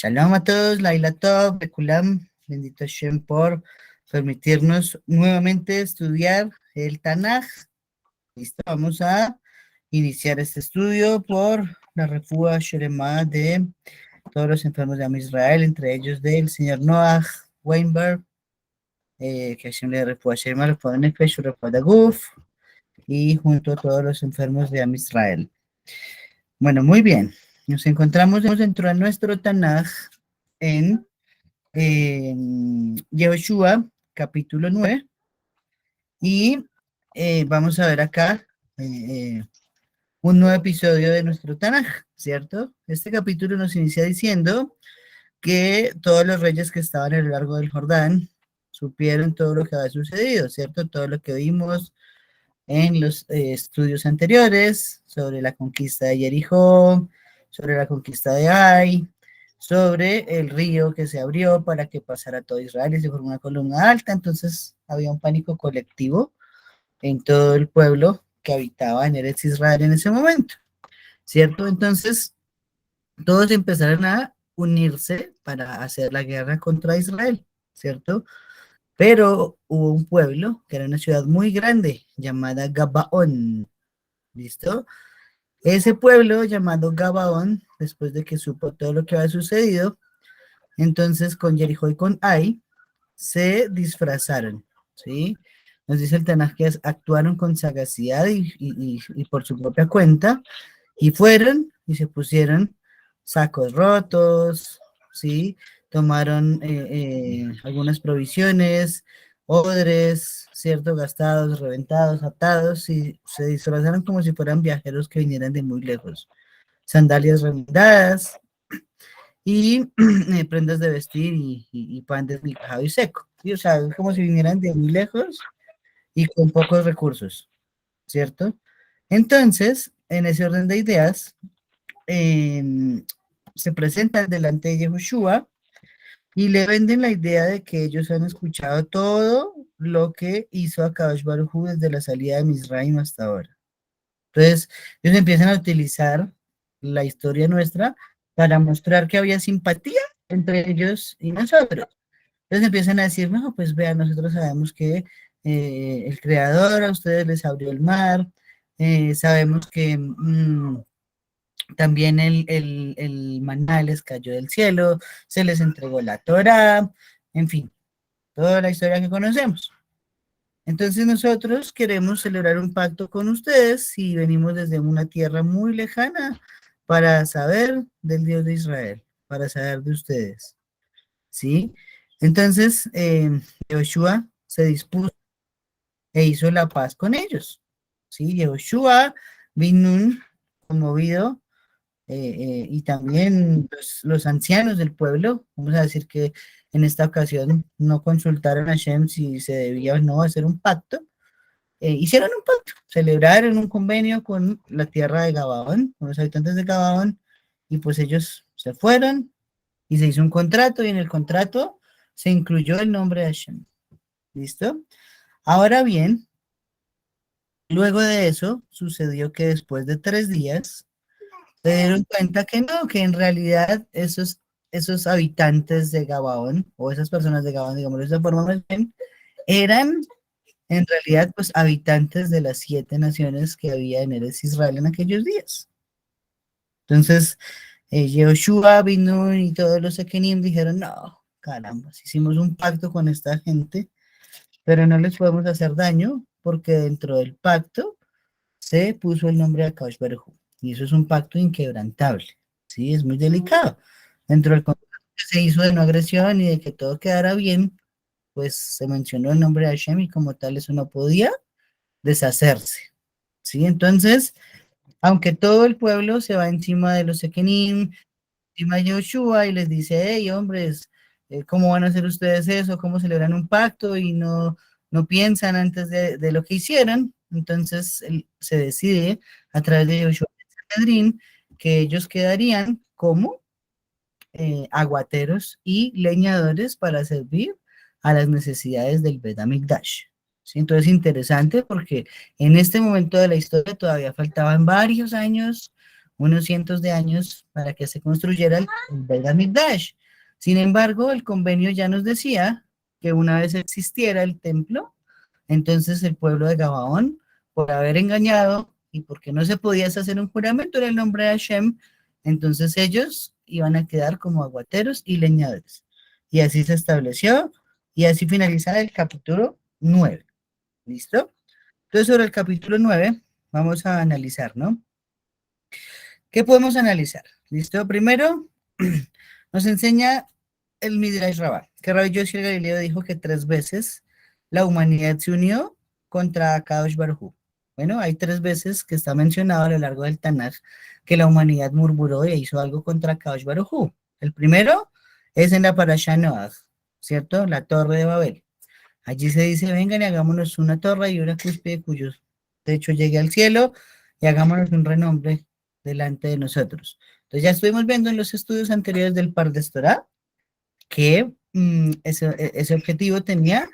Shalom a todos, Laila Tov, Bekulam, bendito Hashem por permitirnos nuevamente estudiar el Tanaj. Listo, vamos a iniciar este estudio por la refúa Sheremá de todos los enfermos de Am Israel, entre ellos del señor Noah Weinberg, que Hashem le refúa Sheremá, refúa Nefesh, refúa Daguf, y junto a todos los enfermos de Am Israel. Bueno, muy bien. Nos encontramos dentro de nuestro Tanaj en Yehoshua, capítulo 9, y vamos a ver acá un nuevo episodio de nuestro Tanaj, ¿cierto? Este capítulo nos inicia diciendo que todos los reyes que estaban a lo largo del Jordán supieron todo lo que había sucedido, ¿cierto? Todo lo que vimos en los estudios anteriores sobre la conquista de Jericó, sobre la conquista de Ai, sobre el río que se abrió para que pasara todo Israel y se formó una columna alta. Entonces había un pánico colectivo en todo el pueblo que habitaba en Eretz Israel en ese momento, ¿cierto? Entonces todos empezaron a unirse para hacer la guerra contra Israel, ¿cierto? Pero hubo un pueblo que era una ciudad muy grande llamada Gabaón, ¿listo? Ese pueblo llamado Gabaón, después de que supo todo lo que había sucedido, entonces con Jericó y con Ai se disfrazaron, ¿sí? Nos dice el Tanaj que actuaron con sagacidad y por su propia cuenta y fueron y se pusieron sacos rotos, ¿sí? Tomaron algunas provisiones, odres, ¿cierto? Gastados, reventados, atados y se disfrazaron como si fueran viajeros que vinieran de muy lejos. Sandalias remendadas, y prendas de vestir y pan desmigajado y seco. ¿Sí? O sea, es como si vinieran de muy lejos y con pocos recursos, ¿cierto? Entonces, en ese orden de ideas, se presentan delante de Yehoshua y le venden la idea de que ellos han escuchado todo lo que hizo Akadosh Baruj Hu desde la salida de Misraim hasta ahora. Entonces, ellos empiezan a utilizar la historia nuestra para mostrar que había simpatía entre ellos y nosotros. Entonces empiezan a decir, no, pues vean, nosotros sabemos que el Creador a ustedes les abrió el mar, sabemos que también el maná les cayó del cielo, se les entregó la Torá, en fin, toda la historia que conocemos. Entonces nosotros queremos celebrar un pacto con ustedes y venimos desde una tierra muy lejana para saber del Dios de Israel, para saber de ustedes, ¿sí? Entonces Joshua se dispuso e hizo la paz con ellos, ¿sí? Joshua vino conmovido y también los ancianos del pueblo, vamos a decir que en esta ocasión no consultaron a Shem si se debía o no hacer un pacto, hicieron un pacto, celebraron un convenio con la tierra de Gabaón, con los habitantes de Gabaón, y pues ellos se fueron y se hizo un contrato, y en el contrato se incluyó el nombre de Hashem. ¿Listo? Ahora bien, luego de eso, sucedió que después de 3 días, se dieron cuenta que no, que en realidad esos habitantes de Gabaón, o esas personas de Gabaón, digamos de esa forma más bien, eran en realidad, pues, habitantes de las 7 naciones que había en Eretz Israel en aquellos días. Entonces, Yehoshua, Binún y todos los Ekenim dijeron, no, caramba, hicimos un pacto con esta gente, pero no les podemos hacer daño, porque dentro del pacto se puso el nombre de Akadosh Baruj Hu, y eso es un pacto inquebrantable, ¿sí? Es muy delicado. Dentro del contrato que se hizo de no agresión y de que todo quedara bien, pues se mencionó el nombre de Hashem y como tal eso no podía deshacerse, ¿sí? Entonces, aunque todo el pueblo se va encima de los Ekenim, encima de Yoshua y les dice, hey, hombres, ¿cómo van a hacer ustedes eso? ¿Cómo celebran un pacto? Y no piensan antes de lo que hicieron. Entonces, se decide a través de Yoshua y Sanedrín que ellos quedarían como aguateros y leñadores para servir a las necesidades del Bet HaMikdash. ¿Sí? Entonces interesante porque en este momento de la historia todavía faltaban varios años unos cientos de años para que se construyera el Beit HaMikdash. Sin embargo, el convenio ya nos decía que una vez existiera el templo, entonces el pueblo de Gabaón, por haber engañado y porque no se podía hacer un juramento en el nombre de Hashem, entonces ellos iban a quedar como aguateros y leñadores. Y así se estableció y así finaliza el capítulo 9. ¿Listo? Entonces, sobre el capítulo 9 vamos a analizar, ¿no? ¿Qué podemos analizar? ¿Listo? Primero, nos enseña el Midrash Rabbah, que Rabbi Yossi el Galileo dijo que 3 veces la humanidad se unió contra Kadosh Baruj Hu. Bueno, hay 3 veces que está mencionado a lo largo del Tanaj que la humanidad murmuró y hizo algo contra Kadosh Baruj Hu. El primero es en la Parashá Noach, ¿cierto? La Torre de Babel. Allí se dice, vengan y hagámonos una torre y una cúspide cuyo techo llegue al cielo y hagámonos un renombre delante de nosotros. Entonces ya estuvimos viendo en los estudios anteriores del Pardes Torah que ese objetivo tenía,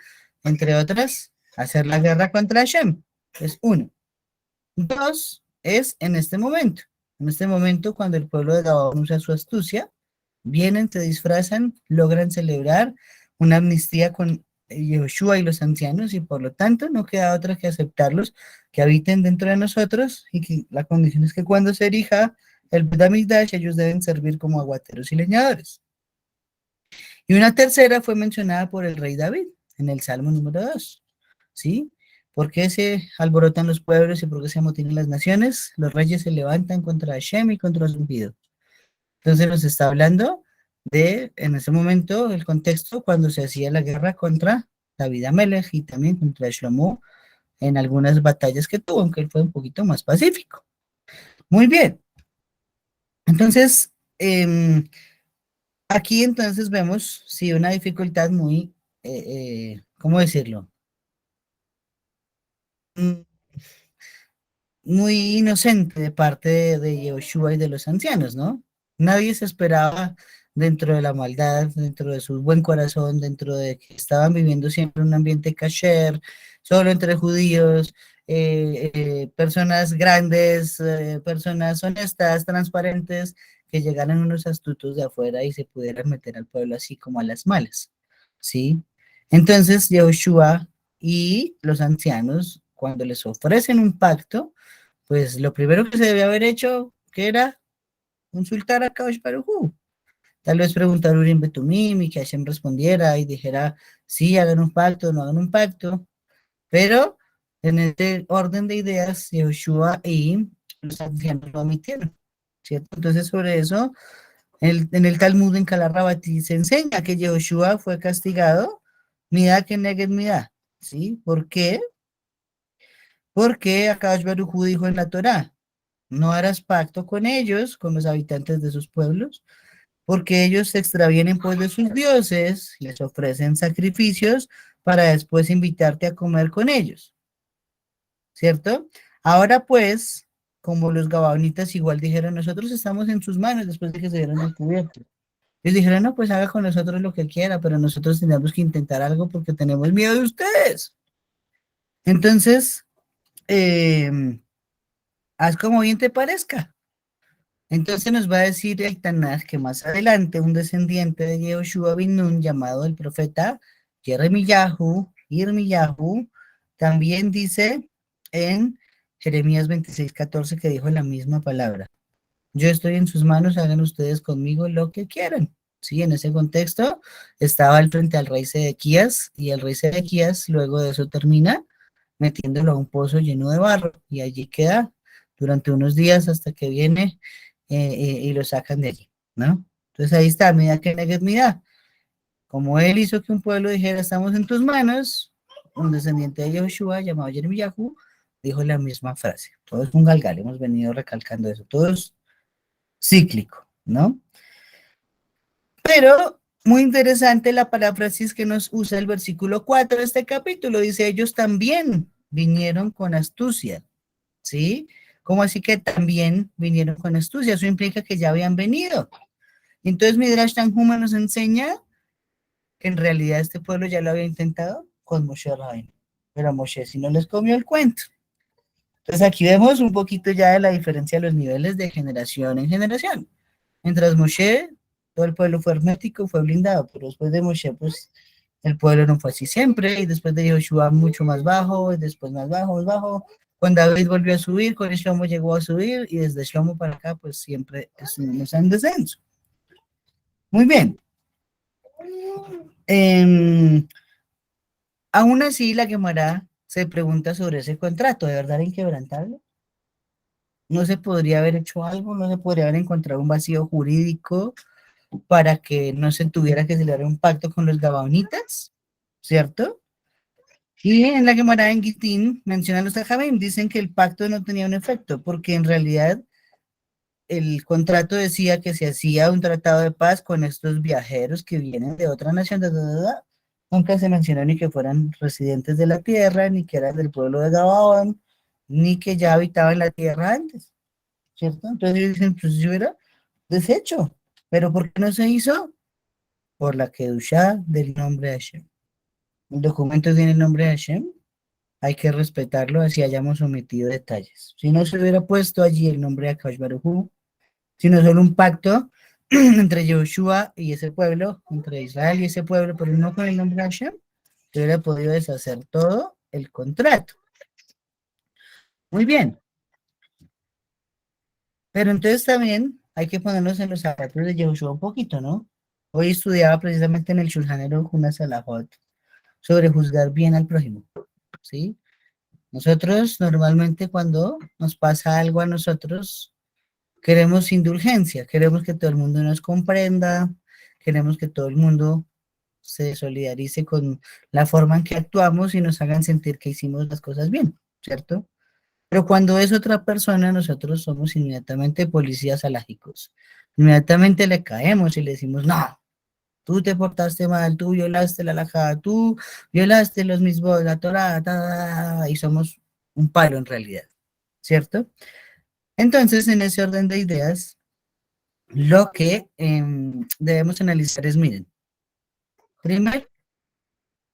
entre otras, hacer la guerra contra Hashem. Es uno. Dos, es en este momento. En este momento, cuando el pueblo de Gabón usa su astucia, vienen, se disfrazan, logran celebrar una amnistía con Yehoshua y los ancianos, y por lo tanto no queda otra que aceptarlos, que habiten dentro de nosotros, y que la condición es que cuando se erija el Bet HaMikdash, ellos deben servir como aguateros y leñadores. Y una tercera fue mencionada por el rey David en el Salmo número 2. ¿Sí? ¿Por qué se alborotan los pueblos y por qué se amotinan las naciones? Los reyes se levantan contra Hashem y contra su ungido. Entonces nos está hablando de, en ese momento, el contexto cuando se hacía la guerra contra David Amelech y también contra Shlomo en algunas batallas que tuvo, aunque él fue un poquito más pacífico. Muy bien. Entonces, aquí entonces vemos, sí, una dificultad muy, ¿cómo decirlo? Mm, Muy inocente de parte de Yehoshua y de los ancianos, ¿no? Nadie se esperaba dentro de la maldad, dentro de su buen corazón, dentro de que estaban viviendo siempre en un ambiente kasher, solo entre judíos, personas grandes, personas honestas, transparentes, que llegaran unos astutos de afuera y se pudieran meter al pueblo así como a las malas, ¿sí? Entonces, Yehoshua y los ancianos, cuando les ofrecen un pacto, pues lo primero que se debe haber hecho, que era consultar a Kaush Baruj. Tal vez preguntar a Urim Betumim y que Hashem respondiera y dijera, sí, hagan un pacto, no hagan un pacto. Pero en este orden de ideas, Yehoshua y los ancianos lo omitieron, ¿cierto? Entonces, sobre eso, en el Talmud en Calarrabati se enseña que Yehoshua fue castigado, midá que neged midá, ¿sí? ¿Por qué? Porque Akash Baruj Hu dijo en la Torá, no harás pacto con ellos, con los habitantes de sus pueblos, porque ellos se extravienen pues de sus dioses, les ofrecen sacrificios para después invitarte a comer con ellos, ¿cierto? Ahora pues, como los gabaonitas igual dijeron, nosotros estamos en sus manos después de que se dieron el cubierto. Ellos dijeron, no, pues haga con nosotros lo que quiera, pero nosotros tenemos que intentar algo porque tenemos miedo de ustedes. Entonces, eh, haz como bien te parezca. Entonces nos va a decir el Tanaj que más adelante un descendiente de Yehoshua bin Nun llamado el profeta Irmiyahu, también dice en Jeremías 26:14 que dijo la misma palabra. Yo estoy en sus manos, hagan ustedes conmigo lo que quieran. Sí, en ese contexto estaba al frente al rey Sedequías y el rey Sedequías luego de eso termina metiéndolo a un pozo lleno de barro y allí queda durante unos días hasta que viene y lo sacan de allí, ¿no? Entonces ahí está, mira que negues mira, como él hizo que un pueblo dijera, estamos en tus manos, un descendiente de Yehoshua llamado Yirmiyahu dijo la misma frase. Todo es un galgal, hemos venido recalcando eso, todo es cíclico, ¿no? Pero muy interesante la paráfrasis que nos usa el versículo 4 de este capítulo. Dice, ellos también vinieron con astucia, ¿sí? ¿Cómo así que también vinieron con astucia? Eso implica que ya habían venido. Entonces Midrash Tanhuma nos enseña que en realidad este pueblo ya lo había intentado con Moshe Rabbeinu. Pero a Moshe si no les comió el cuento. Entonces aquí vemos un poquito ya de la diferencia de los niveles de generación en generación. Mientras Moshe, todo el pueblo fue hermético, fue blindado, pero después de Moshe, pues el pueblo no fue así siempre, y después de Joshua mucho más bajo, y después más bajo, más bajo. Con David volvió a subir, con Shlomo llegó a subir, y desde Shlomo para acá, pues siempre estuvimos en descenso. Muy bien. Eh, Aún así, la Gemara se pregunta sobre ese contrato, ¿de verdad era inquebrantable? ¿No se podría haber hecho algo? ¿No se podría haber encontrado un vacío jurídico para que no se tuviera que celebrar un pacto con los gabaonitas? ¿Cierto? Y en la Gemara en Gitín mencionan los Ajamim, dicen que el pacto no tenía un efecto, porque en realidad el contrato decía que se hacía un tratado de paz con estos viajeros que vienen de otra nación, nunca se mencionó ni que fueran residentes de la tierra, ni que eran del pueblo de Gabaón, ni que ya habitaban la tierra antes, ¿cierto? Entonces ellos dicen, pues yo era deshecho, pero ¿por qué no se hizo? Por la Kedushá del nombre de Hashem. El documento tiene el nombre de Hashem, hay que respetarlo, así hayamos omitido detalles. Si no se hubiera puesto allí el nombre de Akash Baruj Hu, sino solo un pacto entre Joshua y ese pueblo, entre Israel y ese pueblo, pero no con el nombre de Hashem, se hubiera podido deshacer todo el contrato. Muy bien, pero entonces también hay que ponernos en los zapatos de Joshua un poquito, ¿no? Hoy estudiaba precisamente en el Shulchan Aruch una salahot sobre juzgar bien al prójimo, ¿sí? Nosotros normalmente cuando nos pasa algo a nosotros, queremos indulgencia, queremos que todo el mundo nos comprenda, queremos que todo el mundo se solidarice con la forma en que actuamos y nos hagan sentir que hicimos las cosas bien, ¿cierto? Pero cuando es otra persona, nosotros somos inmediatamente policías alágicos. Inmediatamente le caemos y le decimos, no, tú te portaste mal, tú violaste la halajá, tú violaste los mismos, la Torah, y somos un palo en realidad, ¿cierto? Entonces, en ese orden de ideas, lo que debemos analizar es, miren, primero,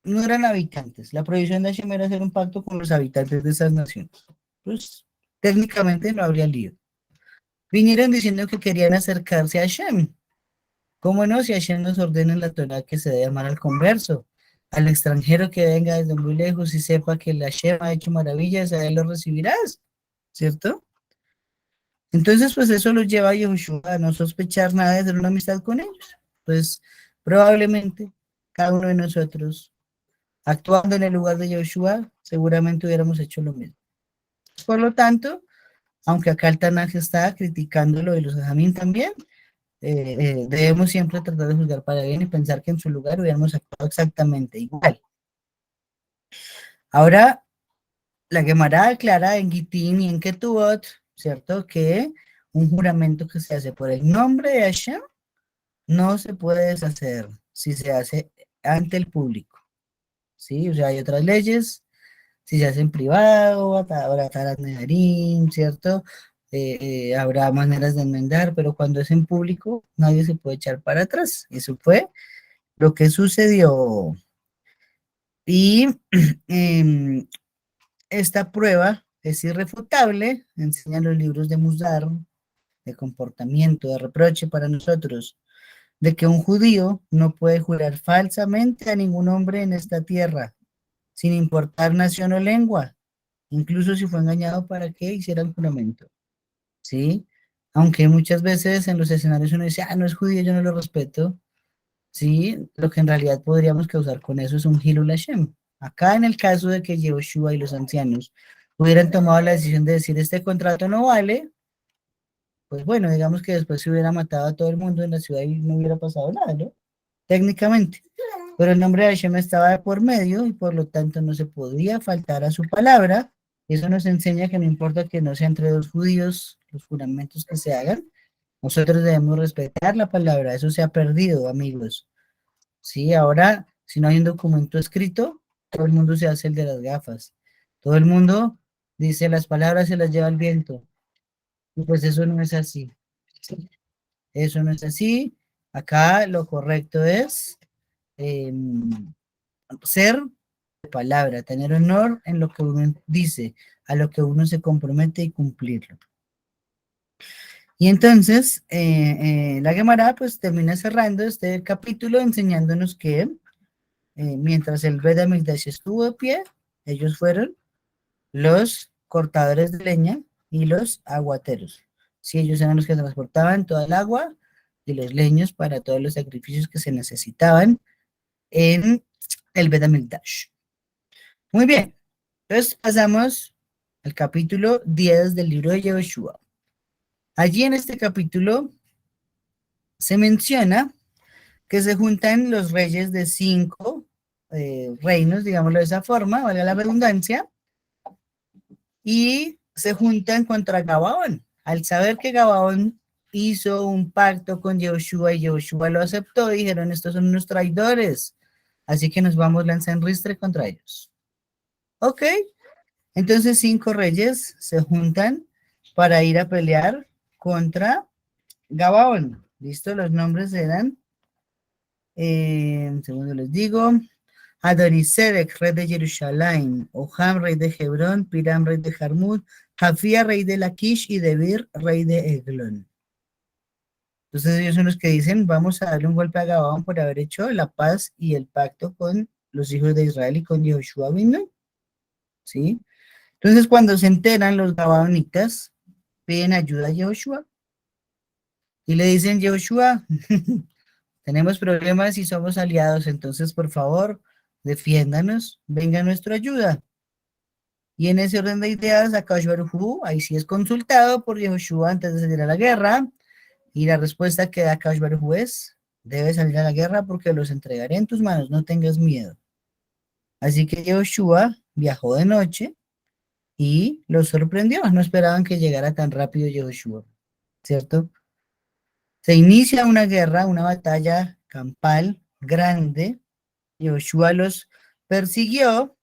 no eran habitantes. La prohibición de Hashem era hacer un pacto con los habitantes de esas naciones. Pues técnicamente no habría lío. Vinieron diciendo que querían acercarse a Hashem. ¿Cómo no? Si Hashem nos ordena en la Torah que se debe amar al converso, al extranjero que venga desde muy lejos y sepa que el Hashem ha hecho maravillas, a él lo recibirás, ¿cierto? Entonces, pues eso los lleva a Yahushua a no sospechar nada de tener una amistad con ellos. Pues probablemente cada uno de nosotros, actuando en el lugar de Yahushua, seguramente hubiéramos hecho lo mismo. Por lo tanto, aunque acá el Tanaj está criticando lo de los Ajamín también, debemos siempre tratar de juzgar para bien y pensar que en su lugar hubiéramos actuado exactamente igual. Ahora, la Gemara aclara en Gitín y en Ketubot, ¿cierto? Que un juramento que se hace por el nombre de Hashem no se puede deshacer si se hace ante el público, ¿sí? O sea, hay otras leyes, si se hace en privado, habrá taras nedarim, ¿cierto? Habrá maneras de enmendar, pero cuando es en público, nadie se puede echar para atrás. Eso fue lo que sucedió. Y em, esta prueba es irrefutable, enseñan los libros de Musar, de comportamiento, de reproche para nosotros, de que un judío no puede jurar falsamente a ningún hombre en esta tierra, sin importar nación o lengua, incluso si fue engañado para que hiciera el juramento, ¿sí? Aunque muchas veces en los escenarios uno dice, ah, no es judío, yo no lo respeto, ¿sí? Lo que en realidad podríamos causar con eso es un Hilul Hashem. Acá en el caso de que Yehoshua y los ancianos hubieran tomado la decisión de decir, este contrato no vale, pues bueno, digamos que después se hubiera matado a todo el mundo en la ciudad y no hubiera pasado nada, ¿no? Técnicamente. Pero el nombre de Hashem estaba de por medio y por lo tanto no se podía faltar a su palabra. Eso nos enseña que no importa que no sea entre dos judíos los juramentos que se hagan, nosotros debemos respetar la palabra. Eso se ha perdido, amigos. Sí, ahora, si no hay un documento escrito, todo el mundo se hace el de las gafas. Todo el mundo dice las palabras se las lleva el viento. Y pues eso no es así. ¿Sí? Eso no es así. Acá lo correcto es eh, ser palabra, tener honor en lo que uno dice, a lo que uno se compromete y cumplirlo. Y entonces, la Gemara pues termina cerrando este capítulo enseñándonos que mientras el Bet HaMikdash estuvo de pie, ellos fueron los cortadores de leña y los aguateros. Sí, ellos eran los que transportaban toda el agua y los leños para todos los sacrificios que se necesitaban en el Bet HaMikdash. Muy bien, entonces pasamos al capítulo 10 del libro de Yehoshua. Allí en este capítulo se menciona que se juntan los reyes de 5 reinos, digámoslo de esa forma, valga la redundancia, y se juntan contra Gabaón. Al saber que Gabaón hizo un pacto con Yehoshua y Yehoshua lo aceptó, dijeron, estos son unos traidores, así que nos vamos lanza en ristre contra ellos. Ok, entonces 5 reyes se juntan para ir a pelear contra Gabaón. ¿Listo? Los nombres eran, un segundo les digo, Adonisedec, rey de Jerusalén, Oham, rey de Hebrón, Piram, rey de Jarmut, Jafía, rey de Laquish, y Debir, rey de Eglón. Entonces ellos son los que dicen, vamos a darle un golpe a Gabaón por haber hecho la paz y el pacto con los hijos de Israel y con Yehoshua vino, ¿sí? Entonces cuando se enteran los gabaonitas, piden ayuda a Yehoshua y le dicen, Yehoshua, tenemos problemas y somos aliados, entonces por favor, defiéndanos, venga nuestra ayuda. Y en ese orden de ideas, Akash Baruj Hu, ahí sí es consultado por Yehoshua antes de salir a la guerra, y la respuesta que da Akash Baruj Hu es, debes salir a la guerra porque los entregaré en tus manos, no tengas miedo. Así que Yehoshua viajó de noche y los sorprendió, no esperaban que llegara tan rápido Yehoshua, ¿cierto? Se inicia una guerra, una batalla campal grande, Yehoshua los persiguió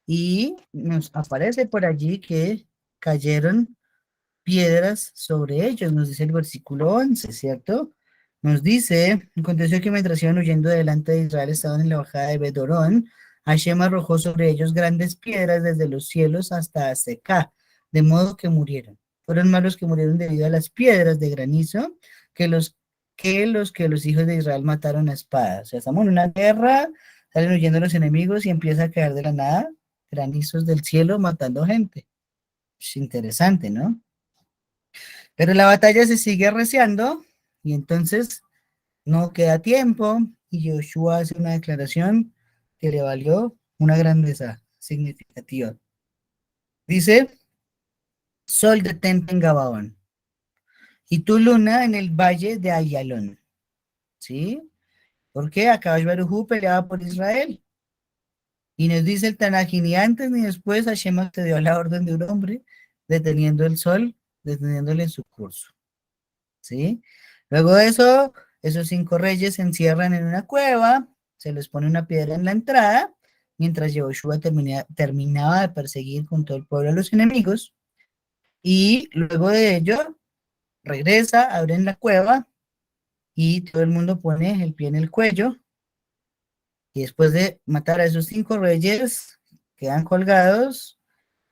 y nos aparece por allí que cayeron piedras sobre ellos, nos dice el versículo 11, ¿cierto? Nos dice, aconteció que mientras iban huyendo delante de Israel, estaban en la bajada de Bedorón, Hashem arrojó sobre ellos grandes piedras desde los cielos hasta Secá, de modo que murieron. Fueron malos que murieron debido a las piedras de granizo que los hijos de Israel mataron a espada. O sea, estamos en una guerra, salen huyendo los enemigos y empieza a caer de la nada granizos del cielo matando gente. Es interesante, ¿no? Pero la batalla se sigue arreciando y entonces no queda tiempo y Joshua hace una declaración que le valió una grandeza significativa. Dice, sol detente en Gabaón y tu luna en el valle de Ayalón. ¿Sí? Porque Akash Baruj Hu peleaba por Israel. Y nos dice el Tanaj, ni antes ni después Hashem te dio la orden de un hombre deteniendo el sol, deteniéndole en su curso. ¿Sí? Luego de eso, esos 5 reyes se encierran en una cueva, se les pone una piedra en la entrada, mientras Yehoshua terminaba de perseguir con todo el pueblo a los enemigos, y luego de ello, regresa, abren la cueva, y todo el mundo pone el pie en el cuello, y después de matar a esos 5 reyes, quedan colgados,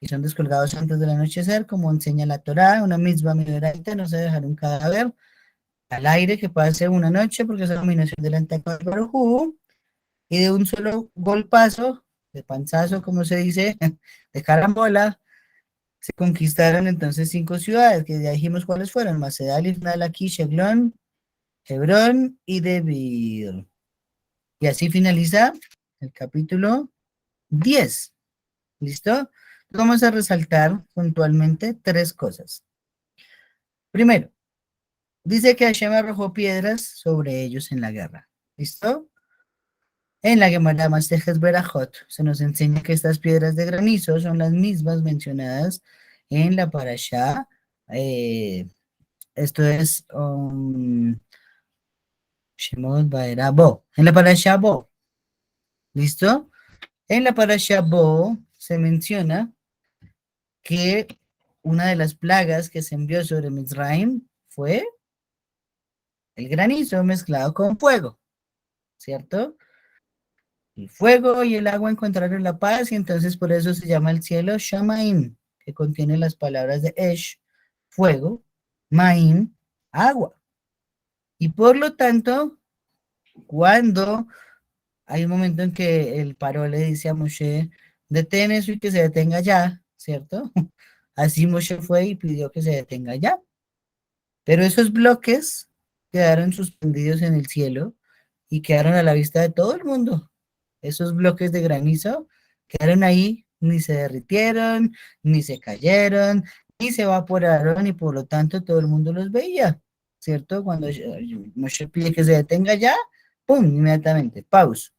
y son descolgados antes del anochecer, como enseña la Torá, una misma midoraita, no se dejar un cadáver, al aire que pase una noche, porque es la dominación delante de Baruj Hu, y de un solo golpazo, de panzazo, como se dice, de carambola, se conquistaron entonces 5 ciudades, que ya dijimos cuáles fueron: Macedal, Ismael, Akish, Eglón, Hebrón y Debir. Y así finaliza el capítulo 10. ¿Listo? Vamos a resaltar puntualmente 3 cosas. Primero, dice que Hashem arrojó piedras sobre ellos en la guerra. ¿Listo? En la Gemara Masejes Berajot se nos enseña que estas piedras de granizo son las mismas mencionadas en la parashá. Esto es Shemot Baera Bo. En la parashá Bo. ¿Listo? En la parashá Bo se menciona que una de las plagas que se envió sobre Mizraim fue el granizo mezclado con fuego, ¿cierto? El fuego y el agua encontraron la paz y entonces por eso se llama el cielo Shamaim, que contiene las palabras de Esh, fuego, Maim, agua. Y por lo tanto, cuando hay un momento en que el paro le dice a Moshe, detén eso y que se detenga ya, ¿cierto? Así Moshe fue y pidió que se detenga ya. Pero esos bloques quedaron suspendidos en el cielo y quedaron a la vista de todo el mundo. Esos bloques de granizo quedaron ahí, ni se derritieron, ni se cayeron, ni se evaporaron y por lo tanto todo el mundo los veía, ¿cierto? Cuando Moshe pide que se detenga ya, ¡pum! Inmediatamente, pausa.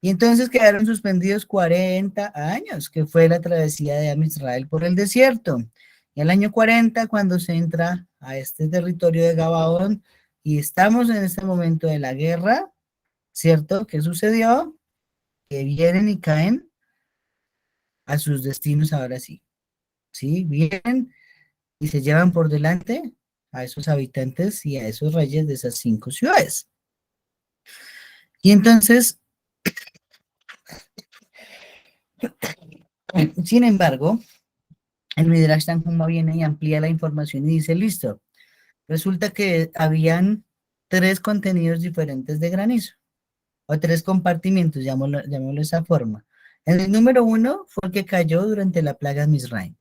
Y entonces quedaron suspendidos 40 años, que fue la travesía de Am Israel por el desierto. Y el año 40, cuando se entra a este territorio de Gabaón, y estamos en este momento de la guerra, ¿cierto? ¿Qué sucedió? Que vienen y caen a sus destinos ahora sí. ¿Sí? Vienen y se llevan por delante a esos habitantes y a esos reyes de esas 5 ciudades. Y entonces, sin embargo, el Midrash Tanhuma viene y amplía la información y dice, listo, resulta que habían 3 contenidos diferentes de granizo, o 3 compartimientos, llamémoslo de esa forma. El número 1 fue el que cayó durante la plaga de Misraim.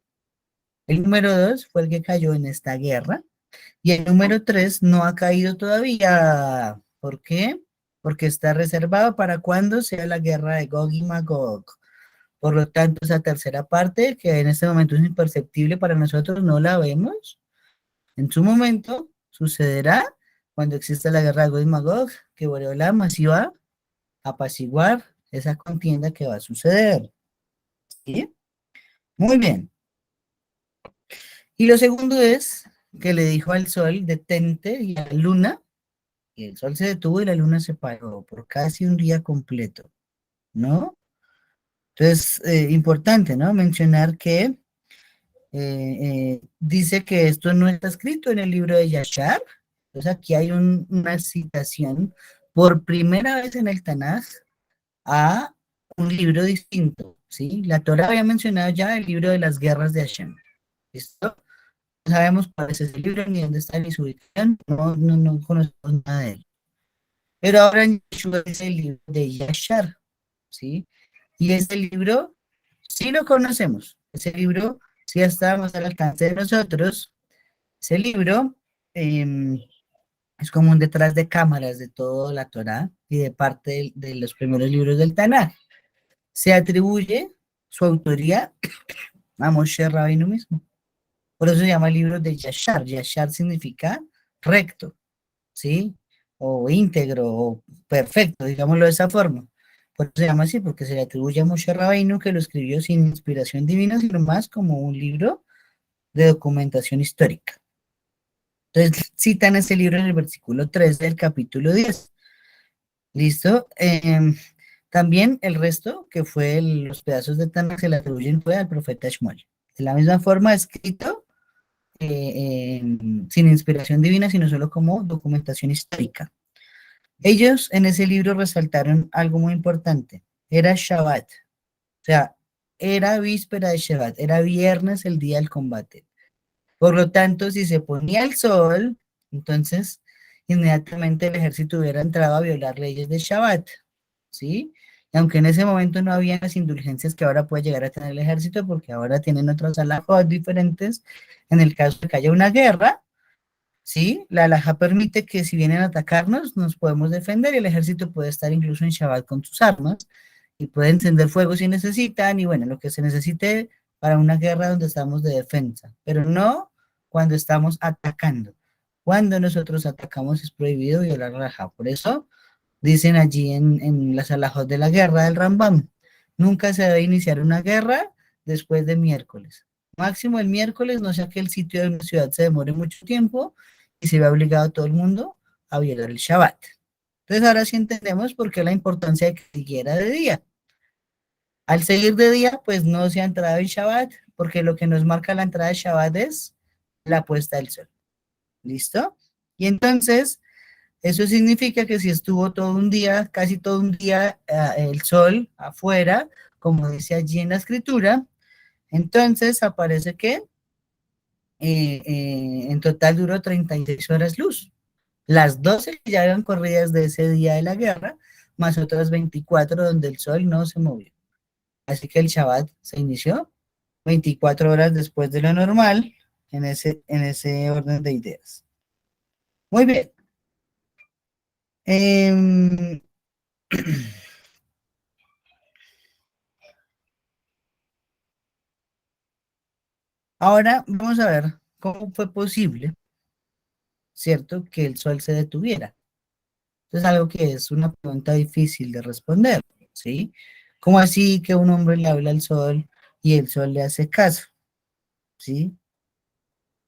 El número 2 fue el que cayó en esta guerra. Y el número 3 no ha caído todavía. ¿Por qué? Porque está reservado para cuando sea la guerra de Gog y Magog. Por lo tanto, esa tercera parte, que en este momento es imperceptible para nosotros, no la vemos. En su momento sucederá cuando exista la guerra de Gog y Magog, que Boreolam así va a apaciguar esa contienda que va a suceder. ¿Sí? Muy bien. Y lo segundo es que le dijo al sol, detente, y a la luna, y el sol se detuvo y la luna se paró por casi un día completo, ¿no? Entonces, importante, ¿no? Mencionar que dice que esto no está escrito en el libro de Yashar. Entonces aquí hay una citación por primera vez en el Tanaj a un libro distinto, ¿sí? La Torah había mencionado ya el libro de las guerras de Hashem. ¿Listo? No sabemos cuál es ese libro, ni dónde está, ni su ubicación, no conocemos nada de él. Pero ahora en Yeshua es el libro de Yashar, ¿sí? Y ese libro sí lo conocemos. Ese libro sí está más al alcance de nosotros. Ese libro es como un detrás de cámaras de toda la Torá y de parte de los primeros libros del Tanaj. Se atribuye su autoría a Moshe Rabbeinu mismo. Por eso se llama el libro de Yashar. Yashar significa recto, ¿sí? O íntegro, o perfecto, digámoslo de esa forma. Por eso se llama así, porque se le atribuye a Moshe Rabbeinu que lo escribió sin inspiración divina, sino más como un libro de documentación histórica. Entonces citan ese libro en el versículo 3 del capítulo 10. ¿Listo? También el resto, que fue los pedazos de Tanakh, se le atribuyen fue al profeta Shmuel. De la misma forma, escrito sin inspiración divina, sino solo como documentación histórica. Ellos en ese libro resaltaron algo muy importante. Era Shabbat, o sea, era víspera de Shabbat, era viernes el día del combate. Por lo tanto, si se ponía el sol, entonces inmediatamente el ejército hubiera entrado a violar leyes de Shabbat, ¿sí? Y aunque en ese momento no había las indulgencias que ahora puede llegar a tener el ejército, porque ahora tienen otros alajos diferentes, en el caso de que haya una guerra, ¿sí? La alhaja permite que si vienen a atacarnos, nos podemos defender y el ejército puede estar incluso en Shabbat con sus armas y puede encender fuego si necesitan y bueno, lo que se necesite para una guerra donde estamos de defensa, pero no cuando estamos atacando. Cuando nosotros atacamos es prohibido violar la alhaja. Por eso dicen allí en las alajos de la guerra del Rambam, nunca se debe iniciar una guerra después de miércoles. Máximo el miércoles, no sea que el sitio de una ciudad se demore mucho tiempo y se vea obligado a todo el mundo a violar el Shabbat. Entonces ahora sí entendemos por qué la importancia de que siguiera de día. Al seguir de día, pues no se ha entrado en Shabbat, porque lo que nos marca la entrada de Shabbat es la puesta del sol. ¿Listo? Y entonces Eso significa que si estuvo todo un día, casi todo un día, el sol afuera, como dice allí en la escritura, entonces aparece que en total duró 36 horas luz. Las 12 que ya eran corridas de ese día de la guerra, más otras 24 donde el sol no se movió. Así que el Shabbat se inició 24 horas después de lo normal en ese orden de ideas. Muy bien. Em, ahora vamos a ver cómo fue posible, ¿cierto?, que el sol se detuviera. Es algo que es una pregunta difícil de responder, ¿sí? ¿Cómo así que un hombre le habla al sol y el sol le hace caso? ¿Sí?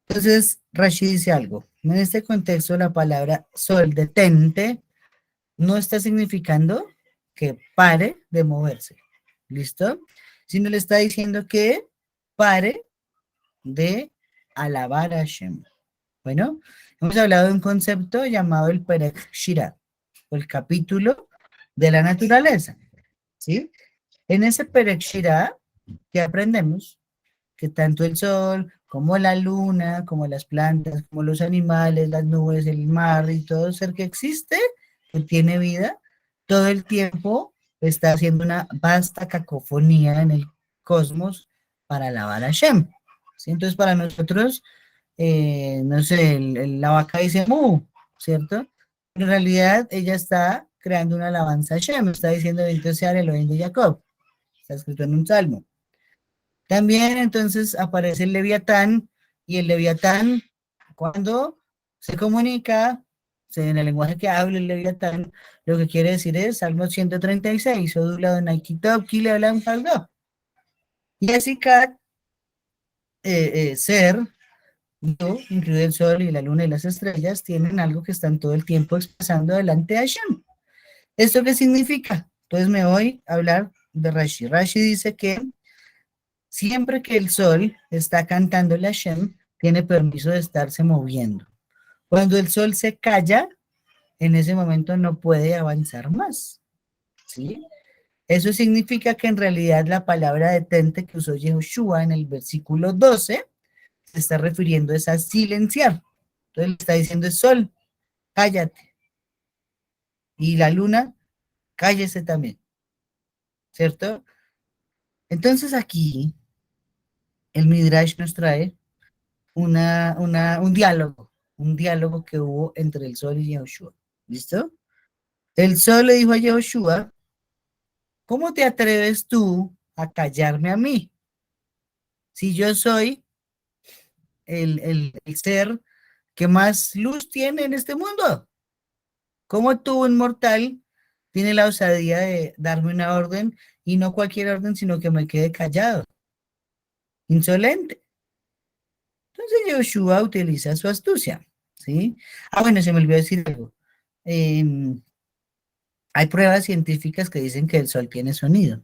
Entonces, Rashi dice algo. En este contexto, la palabra sol detente no está significando que pare de moverse, ¿listo? Sino le está diciendo que pare de alabar a Hashem. Bueno, hemos hablado de un concepto llamado el Perek Shira, o el capítulo de la naturaleza, ¿sí? En ese Perek Shira que aprendemos que tanto el sol como la luna, como las plantas, como los animales, las nubes, el mar y todo ser que existe, que tiene vida, todo el tiempo está haciendo una vasta cacofonía en el cosmos para alabar a Shem. ¿Sí? Entonces, para nosotros, no sé, la vaca dice mu, ¿cierto? En realidad, ella está creando una alabanza a Shem, está diciendo bendito sea el Elohim de Jacob, está escrito en un salmo. También entonces aparece el Leviatán y el Leviatán cuando se comunica en el lenguaje que habla el Leviatán, lo que quiere decir es Salmo 136, Odula Donai Kitov, Kile Olam Fardo. Y así cada ser, yo, incluido el sol y la luna y las estrellas, tienen algo que están todo el tiempo expresando delante de Hashem. ¿Esto qué significa? Entonces me voy a hablar de Rashi. Rashi dice que siempre que el sol está cantando la Hashem, tiene permiso de estarse moviendo. Cuando el sol se calla, en ese momento no puede avanzar más. ¿Sí? Eso significa que en realidad la palabra detente que usó Yehoshua en el versículo 12 se está refiriendo a silenciar. Entonces le está diciendo el sol, cállate. Y la luna, cállese también. ¿Cierto? Entonces aquí el Midrash nos trae un diálogo que hubo entre el sol y Yehoshua. ¿Listo? El sol le dijo a Yehoshua, ¿cómo te atreves tú a callarme a mí? Si yo soy el ser que más luz tiene en este mundo. ¿Cómo tú, un mortal, tiene la osadía de darme una orden y no cualquier orden, sino que me quede callado? Insolente. Entonces Yehoshua utiliza su astucia, ¿sí? Ah, bueno, se me olvidó decir algo. Em, Hay pruebas científicas que dicen que el sol tiene sonido,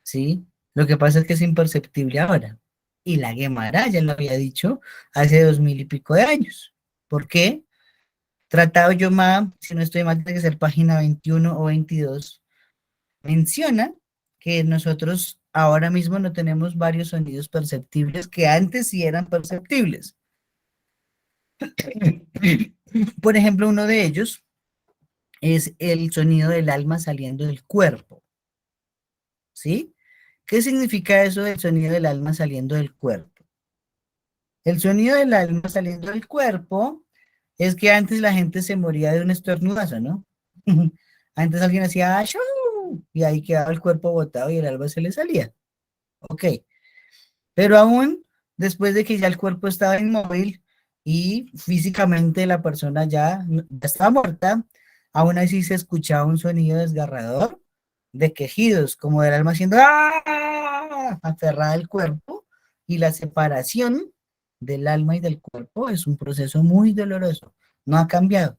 ¿sí? Lo que pasa es que es imperceptible ahora. Y la Guemara ya lo había dicho hace 2000 y pico de años. ¿Por qué? Tratado Yomá, si no estoy mal, tiene que ser página 21 o 22, menciona que nosotros ahora mismo no tenemos varios sonidos perceptibles que antes sí eran perceptibles. Por ejemplo, uno de ellos es el sonido del alma saliendo del cuerpo, ¿sí? ¿Qué significa eso del sonido del alma saliendo del cuerpo? El sonido del alma saliendo del cuerpo es que antes la gente se moría de un estornudazo, ¿no? Antes alguien hacía ¡Ashú! Y ahí quedaba el cuerpo botado y el alma se le salía. Ok, pero aún después de que ya el cuerpo estaba inmóvil y físicamente la persona ya estaba muerta, aún así se escuchaba un sonido desgarrador de quejidos, como del alma haciendo ¡ah! Aferrada al cuerpo, y la separación del alma y del cuerpo es un proceso muy doloroso, no ha cambiado.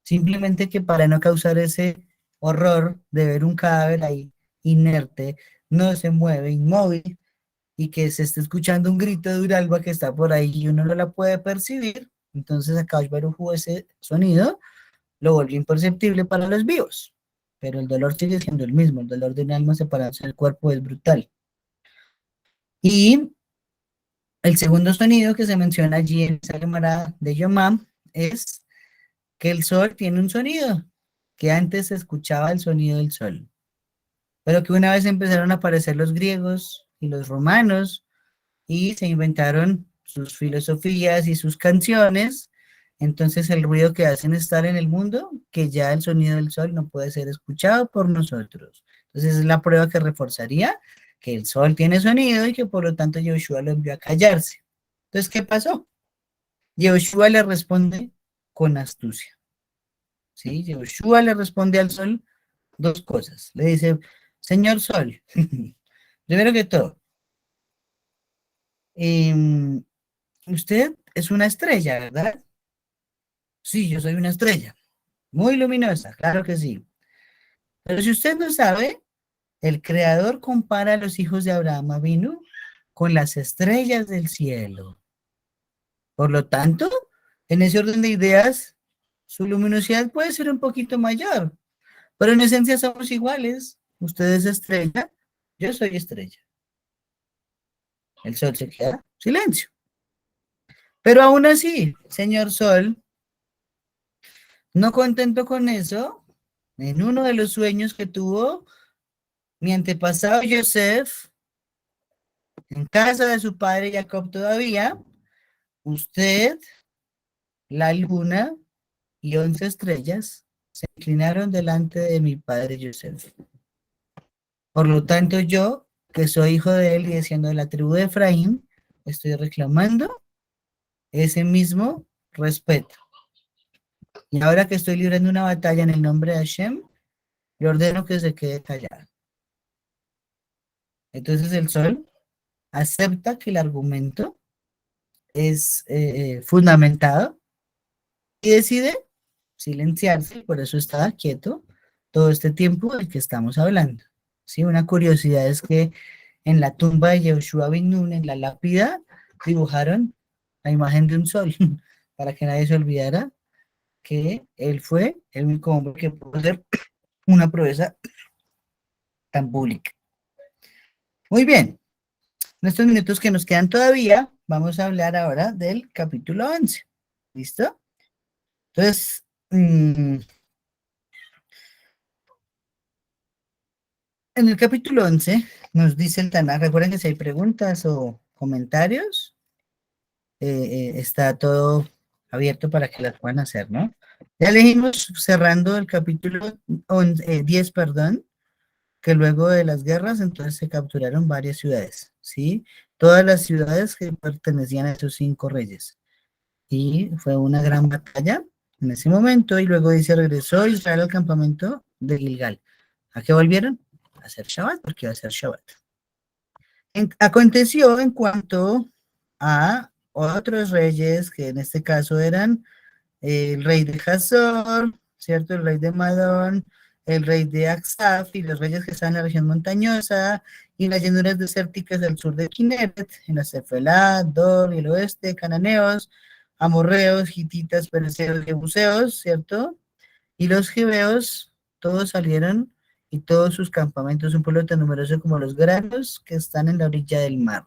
Simplemente que para no causar ese horror de ver un cadáver ahí inerte, no se mueve, inmóvil, y que se esté escuchando un grito de Uralba que está por ahí y uno no la puede percibir, entonces acá Baruj ese sonido lo volvió imperceptible para los vivos, pero el dolor sigue siendo el mismo, el dolor de un alma separándose del cuerpo es brutal. Y el segundo sonido que se menciona allí en esa Gemara de Yomam es que el sol tiene un sonido, que antes se escuchaba el sonido del sol, pero que una vez empezaron a aparecer los griegos y los romanos y se inventaron sus filosofías y sus canciones, entonces el ruido que hacen estar en el mundo, que ya el sonido del sol no puede ser escuchado por nosotros. Entonces es la prueba que reforzaría que el sol tiene sonido y que por lo tanto Yoshua lo envió a callarse. Entonces, ¿qué pasó? Yoshua le responde con astucia. ¿Sí? Yoshua le responde al sol dos cosas. Le dice, señor sol, primero que todo, em, usted es una estrella, ¿verdad? Sí, yo soy una estrella, muy luminosa, claro que sí. Pero si usted no sabe, el Creador compara a los hijos de Abraham Avinu con las estrellas del cielo. Por lo tanto, en ese orden de ideas, su luminosidad puede ser un poquito mayor, pero en esencia somos iguales. Usted es estrella, yo soy estrella. El sol se queda silencio. Pero aún así, señor Sol, no contento con eso, en uno de los sueños que tuvo mi antepasado Yosef, en casa de su padre Jacob todavía, usted, la luna y 11 estrellas se inclinaron delante de mi padre Yosef. Por lo tanto, yo, que soy hijo de él y desciendo de la tribu de Efraín, estoy reclamando ese mismo respeto. Y ahora que estoy librando una batalla en el nombre de Hashem, le ordeno que se quede callado. Entonces el sol acepta que el argumento es fundamentado y decide silenciarse, por eso estaba quieto todo este tiempo del que estamos hablando. ¿Sí? Una curiosidad es que en la tumba de Yehoshua ben Nun, en la lápida, dibujaron la imagen de un sol, para que nadie se olvidara que él fue el único hombre que pudo hacer una proeza tan pública. Muy bien, en estos minutos que nos quedan todavía, vamos a hablar ahora del capítulo 11. ¿Listo? Entonces, en el capítulo 11 nos dice el Tanaj, recuerden que si hay preguntas o comentarios, está todo abierto para que las puedan hacer, ¿no? Ya leímos cerrando el capítulo 10, perdón, que luego de las guerras entonces se capturaron varias ciudades, ¿sí? Todas las ciudades que pertenecían a esos 5 reyes. Y fue una gran batalla en ese momento y luego dice regresó Israel al campamento de Gilgal. ¿A qué volvieron? A hacer Shabbat, porque iba a ser Shabbat. Aconteció en cuanto a otros reyes, que en este caso eran el rey de Hazor, ¿cierto? El rey de Madón, el rey de Aksaf y los reyes que están en la región montañosa y las llanuras desérticas del sur de Kineret, en la Cefelá, Dor y el oeste, cananeos, amorreos, hititas, pereceos, jebuseos, ¿cierto? Y los gibeos, todos salieron y todos sus campamentos, un pueblo tan numeroso como los granos que están en la orilla del mar.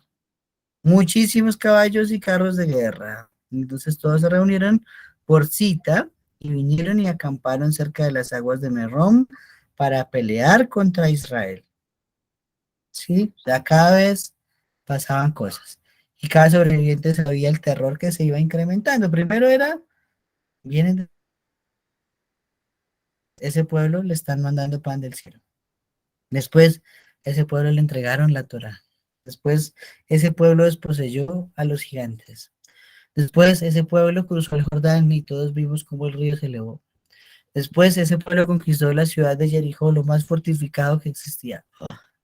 Muchísimos caballos y carros de guerra. Entonces todos se reunieron por cita y vinieron y acamparon cerca de las aguas de Merrom para pelear contra Israel. ¿Sí? O sea, cada vez pasaban cosas. Y cada sobreviviente sabía el terror que se iba incrementando. Primero era, vienen ese pueblo, le están mandando pan del cielo. Después, ese pueblo le entregaron la Torá. Después, ese pueblo desposeyó a los gigantes. Después, ese pueblo cruzó el Jordán y todos vimos cómo el río se elevó. Después, ese pueblo conquistó la ciudad de Jericó, lo más fortificado que existía.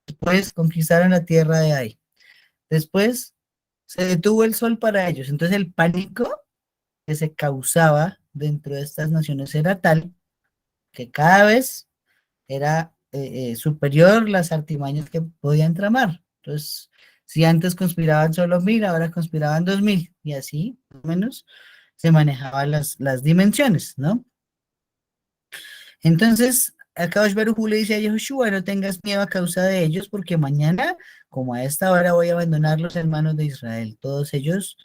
Después, conquistaron la tierra de Ai. Después, se detuvo el sol para ellos. Entonces, el pánico que se causaba dentro de estas naciones era tal que cada vez era superior las artimañas que podían tramar. Entonces, si antes conspiraban solo 1000, ahora conspiraban 2000, y así, más o menos, se manejaban las dimensiones, ¿no? Entonces, Akadosh Baruj Hu le dice a Yehoshua, no tengas miedo a causa de ellos, porque mañana, como a esta hora, voy a abandonar los hermanos de Israel, todos ellos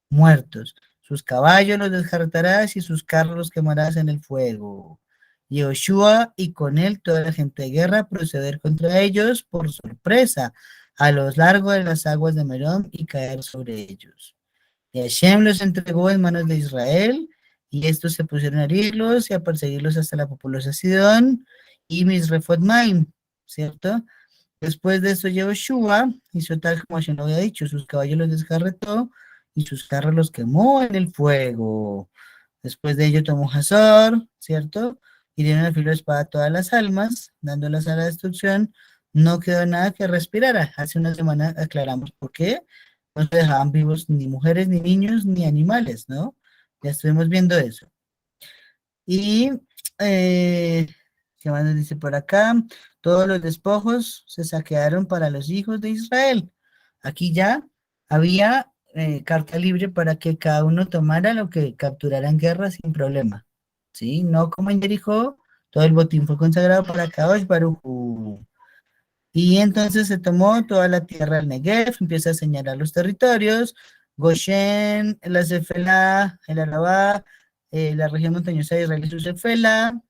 muertos. Sus caballos los descartarás y sus carros los quemarás en el fuego. Yehoshua y con él toda la gente de guerra proceder contra ellos por sorpresa, a lo largo de las aguas de Merón y caer sobre ellos. Y Hashem los entregó en manos de Israel, y estos se pusieron a herirlos y a perseguirlos hasta la populosa Sidón y Misrefot-Maim, ¿cierto? Después de esto Yehoshua hizo tal como Hashem lo había dicho, sus caballos los descarretó y sus carros los quemó en el fuego. Después de ello tomó Hazor, ¿cierto? Hirieron a filo de espada todas las almas, dándolas a la destrucción. No quedó nada que respirara. Hace una semana aclaramos por qué no se dejaban vivos ni mujeres, ni niños, ni animales, ¿no? Ya estuvimos viendo eso. Y, eh, ¿qué más nos dice por acá? Todos los despojos se saquearon para los hijos de Israel. Aquí ya había carta libre para que cada uno tomara lo que capturara en guerra sin problema. ¿Sí? No como en Jericó, todo el botín fue consagrado para Kadosh Baruj Hu. Y entonces se tomó toda la tierra del Negev, empieza a señalar los territorios, Goshen, la Cefela, el Arabá, la región montañosa de Israel y su Cefela,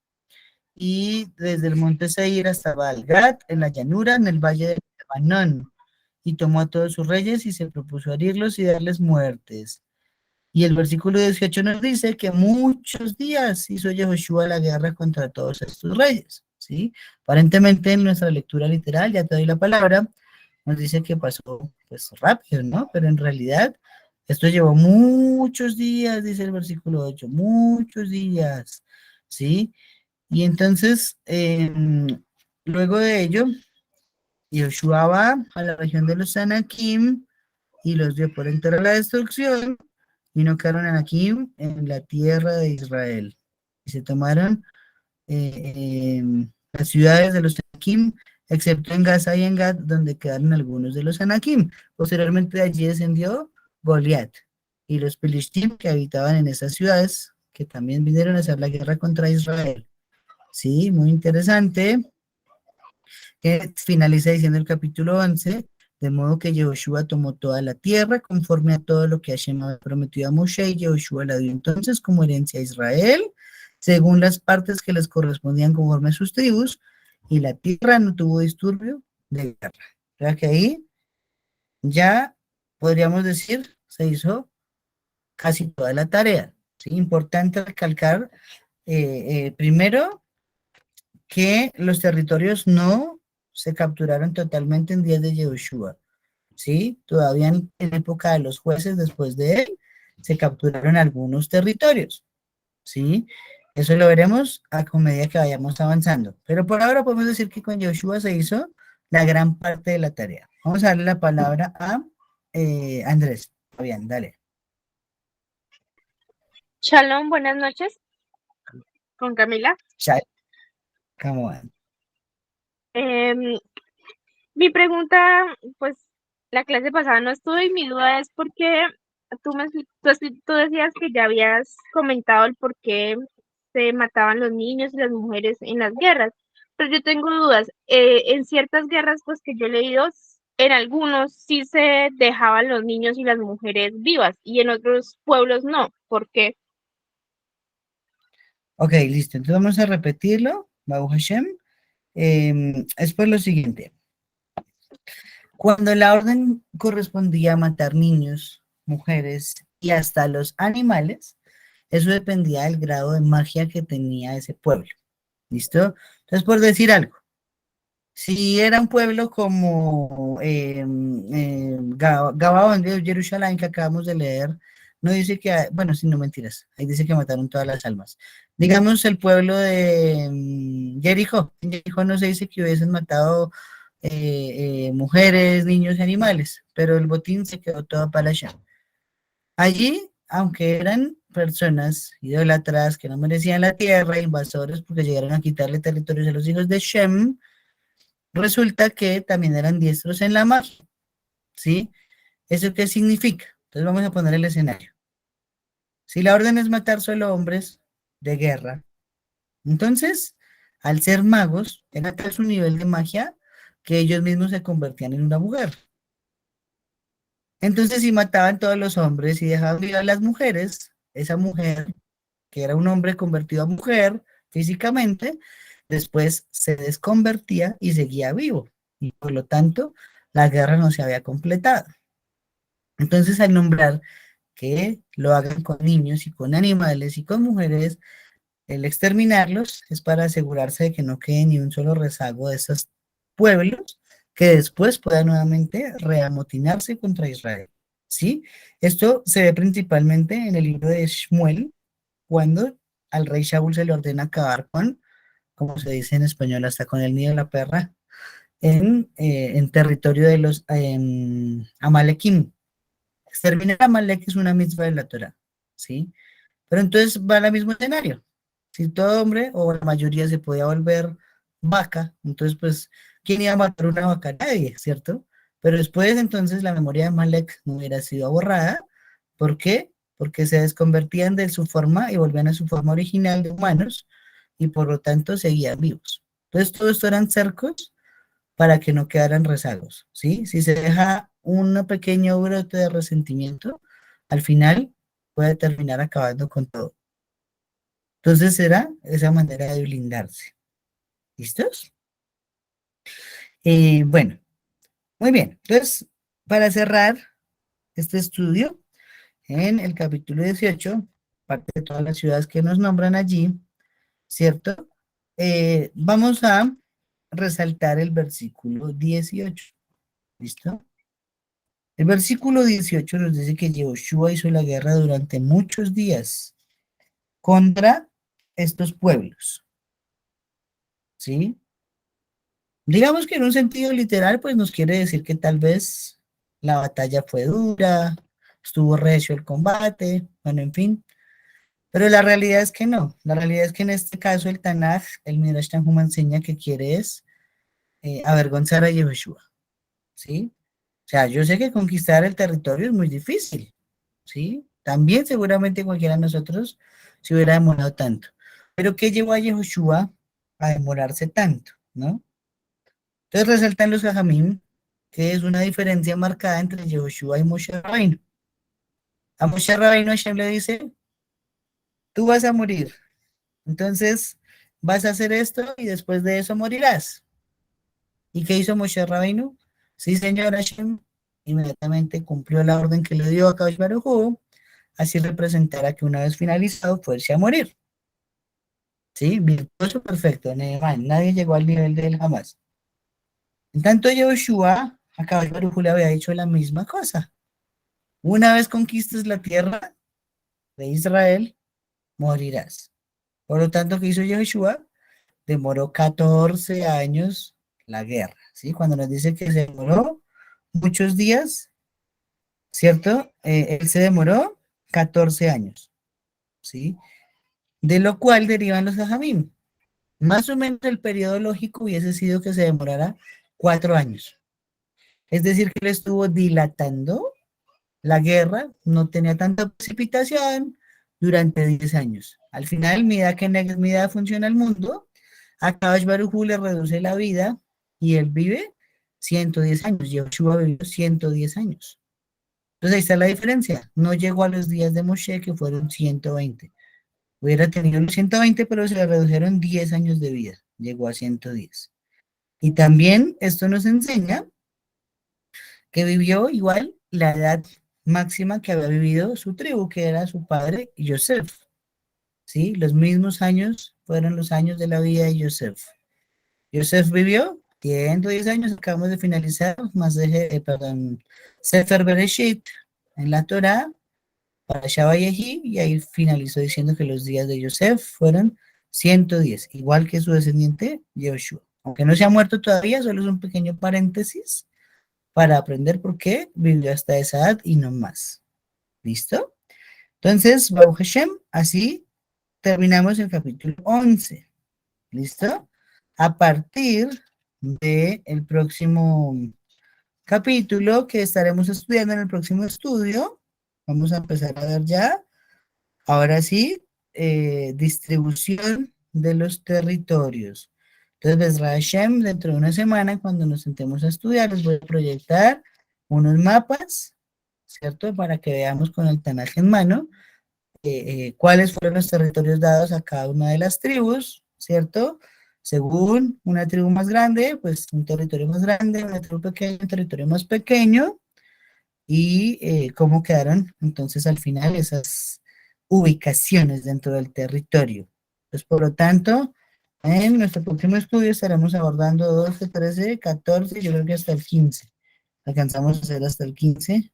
y desde el monte Seir hasta Baal-Gad, en la llanura, en el valle de Lebanón, y tomó a todos sus reyes y se propuso herirlos y darles muertes. Y el versículo 18 nos dice que muchos días hizo Yehoshua la guerra contra todos estos reyes, ¿sí? Aparentemente en nuestra lectura literal, ya te doy la palabra, nos dice que pasó pues rápido, ¿no? Pero en realidad esto llevó muchos días, dice el versículo 8, muchos días, ¿sí? Y entonces, luego de ello, Yehoshua va a la región de los Anakim y los dio por entera la destrucción, y no quedaron Anakim en la tierra de Israel. Y se tomaron las ciudades de los Anakim, excepto en Gaza y en Gad, donde quedaron algunos de los Anakim. Posteriormente de allí descendió Goliat y los Pelishtim que habitaban en esas ciudades, que también vinieron a hacer la guerra contra Israel. Sí, muy interesante. Que finaliza diciendo el capítulo 11, de modo que Yehoshua tomó toda la tierra conforme a todo lo que Hashem había prometido a Moshe, y Yehoshua la dio entonces como herencia a Israel, según las partes que les correspondían conforme a sus tribus, y la tierra no tuvo disturbio de guerra. O sea que ahí ya podríamos decir, se hizo casi toda la tarea. ¿Sí? Importante recalcar, primero, que los territorios no se capturaron totalmente en días de Yehoshua, ¿sí? Todavía en época de los jueces, después de él, se capturaron algunos territorios, ¿sí? Eso lo veremos a medida que vayamos avanzando. Pero por ahora podemos decir que con Yehoshua se hizo la gran parte de la tarea. Vamos a darle la palabra a Andrés. Bien, dale. Shalom, buenas noches, con Camila. Shai, come on. Mi pregunta, pues la clase pasada no estuve y mi duda es por qué tú decías que ya habías comentado el por qué se mataban los niños y las mujeres en las guerras, pero yo tengo dudas. En ciertas guerras, pues que yo he leído, en algunos sí se dejaban los niños y las mujeres vivas y en otros pueblos no. ¿Por qué? Ok, listo. Entonces vamos a repetirlo. Baruch Hashem. Es por lo siguiente. Cuando la orden correspondía a matar niños, mujeres y hasta los animales, eso dependía del grado de magia que tenía ese pueblo. ¿Listo? Entonces, por decir algo, si era un pueblo como Gabaón de Jerusalén, que acabamos de leer, no dice que, bueno, sí, no mentiras, ahí dice que mataron todas las almas. Digamos el pueblo de Jericó, en Jericó no se dice que hubiesen matado mujeres, niños y animales, pero el botín se quedó todo para allá. Allí, aunque eran personas idólatras que no merecían la tierra, invasores porque llegaron a quitarle territorios a los hijos de Shem, resulta que también eran diestros en la magia, ¿sí? ¿Eso qué significa? Entonces vamos a poner el escenario. Si la orden es matar solo hombres de guerra, entonces al ser magos, era tal su nivel de magia que ellos mismos se convertían en una mujer. Entonces, si mataban todos los hombres y dejaban vivas a las mujeres, esa mujer, que era un hombre convertido a mujer físicamente, después se desconvertía y seguía vivo. Y por lo tanto, la guerra no se había completado. Entonces, al nombrar que lo hagan con niños y con animales y con mujeres, el exterminarlos es para asegurarse de que no quede ni un solo rezago de esos pueblos que después puedan nuevamente reamotinarse contra Israel. ¿Sí? Esto se ve principalmente en el libro de Shmuel, cuando al rey Shaul se le ordena acabar con, como se dice en español, hasta con el nido de la perra, en territorio de los Amalequim. Exterminar a Amalek es una misma de la Torah, ¿sí? Pero entonces va al mismo escenario. Si todo hombre o la mayoría se podía volver vaca, entonces pues, ¿quién iba a matar una vaca? Nadie, ¿cierto? Pero después entonces la memoria de Malek no hubiera sido borrada. ¿Por qué? Porque se desconvertían de su forma y volvían a su forma original de humanos y por lo tanto seguían vivos. Entonces todo esto eran cercos para que no quedaran rezagos, ¿sí? Si se deja un pequeño brote de resentimiento, al final puede terminar acabando con todo. Entonces será esa manera de blindarse. ¿Listos? Bueno, muy bien. Entonces, para cerrar este estudio, en el capítulo 18, parte de todas las ciudades que nos nombran allí, ¿cierto? Vamos a resaltar el versículo 18. ¿Listo? El versículo 18 nos dice que Yehoshua hizo la guerra durante muchos días contra estos pueblos, ¿sí? Digamos que en un sentido literal, pues nos quiere decir que tal vez la batalla fue dura, estuvo recio el combate, bueno, en fin. Pero la realidad es que no. La realidad es que en este caso el Tanaj, el Midrash Tanhuma enseña que quiere es avergonzar a Yehoshua, ¿sí? O sea, yo sé que conquistar el territorio es muy difícil, ¿sí? También seguramente cualquiera de nosotros se hubiera demorado tanto. Pero ¿qué llevó a Yehoshua a demorarse tanto, no? Entonces resaltan los Jajamim que es una diferencia marcada entre Yehoshua y Moshe Rabbeinu. A Moshe Rabbeinu Hashem le dice, tú vas a morir, entonces vas a hacer esto y después de eso morirás. ¿Y qué hizo Moshe Rabbeinu? Sí, señor Hashem, inmediatamente cumplió la orden que le dio a Kadosh Baruj Hu, así representará que una vez finalizado fuese a morir. ¿Sí? Virtuoso perfecto, nadie llegó al nivel de él jamás. En tanto, Yoshua, a Kadosh Baruj Hu le había dicho la misma cosa. Una vez conquistes la tierra de Israel, morirás. Por lo tanto, ¿qué hizo Yoshua? Demoró 14 años la guerra, ¿sí? Cuando nos dice que se demoró muchos días, ¿cierto? Él se demoró 14 años, ¿sí? De lo cual derivan los ajamim. Más o menos el periodo lógico hubiese sido que se demorara 4 años. Es decir, que él estuvo dilatando la guerra, no tenía tanta precipitación durante 10 años. Al final, mida que negue mida funciona el mundo, a Kadosh Baruj Hu le reduce la vida y él vive 110 años. Yoshua vivió 110 años. Entonces ahí está la diferencia. No llegó a los días de Moshe, que fueron 120. Hubiera tenido los 120, pero se le redujeron 10 años de vida. Llegó a 110. Y también esto nos enseña que vivió igual la edad máxima que había vivido su tribu, que era su padre Yosef. ¿Sí? Los mismos años fueron los años de la vida de Yosef. Yosef vivió 110 años, acabamos de finalizar, más de, perdón, Sefer Bereshit en la Torah, para Shabbat y ahí finalizó diciendo que los días de Yosef fueron 110, igual que su descendiente Yoshua. Aunque no se ha muerto todavía, solo es un pequeño paréntesis para aprender por qué vivió hasta esa edad y no más. ¿Listo? Entonces, Baruch Hashem, así terminamos el capítulo 11. ¿Listo? A partir del próximo capítulo que estaremos estudiando en el próximo estudio, vamos a empezar a ver ya, ahora sí, distribución de los territorios. Entonces, Bezrat Hashem, dentro de una semana, cuando nos sentemos a estudiar, les voy a proyectar unos mapas, ¿cierto? Para que veamos con el Tanaj en mano cuáles fueron los territorios dados a cada una de las tribus, ¿cierto? Según una tribu más grande, pues un territorio más grande, una tribu pequeña, un territorio más pequeño, y cómo quedaron entonces al final esas ubicaciones dentro del territorio. Pues por lo tanto, en nuestro próximo estudio estaremos abordando 12, 13, 14, yo creo que hasta el 15. Alcanzamos a hacer hasta el 15.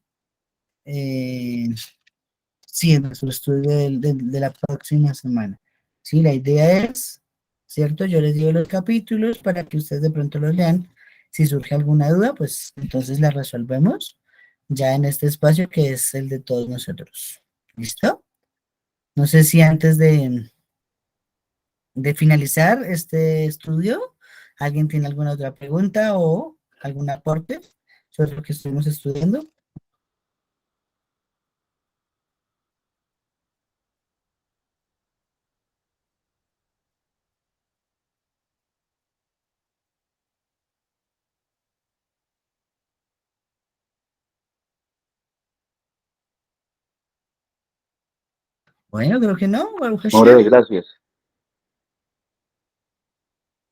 Sí, en nuestro estudio de la próxima semana. Sí, la idea es, ¿cierto? Yo les digo los capítulos para que ustedes de pronto los lean. Si surge alguna duda, pues entonces la resolvemos ya en este espacio que es el de todos nosotros. ¿Listo? No sé si antes de finalizar este estudio, ¿alguien tiene alguna otra pregunta o algún aporte sobre lo que estuvimos estudiando? Bueno, creo que no, Baruch More, Hashem. gracias.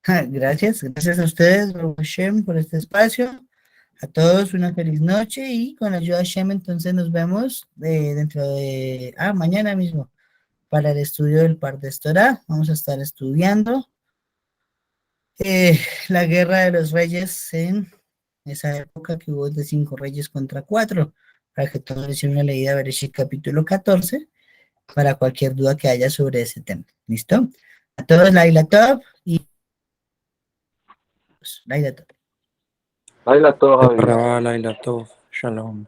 Gracias, gracias a ustedes, Baruch Hashem, por este espacio. A todos una feliz noche y con la ayuda de Hashem entonces nos vemos dentro de, mañana mismo para el estudio del Pardes Torah. Vamos a estar estudiando la guerra de los reyes en esa época que hubo de 5 reyes contra 4, para que todos hicieran una leída de Bereshit capítulo 14, para cualquier duda que haya sobre ese tema. ¿Listo? A todos, Laila Tov y pues, Laila Tov. Baila todo, Javi. Rabá, Laila Tov, Shalom.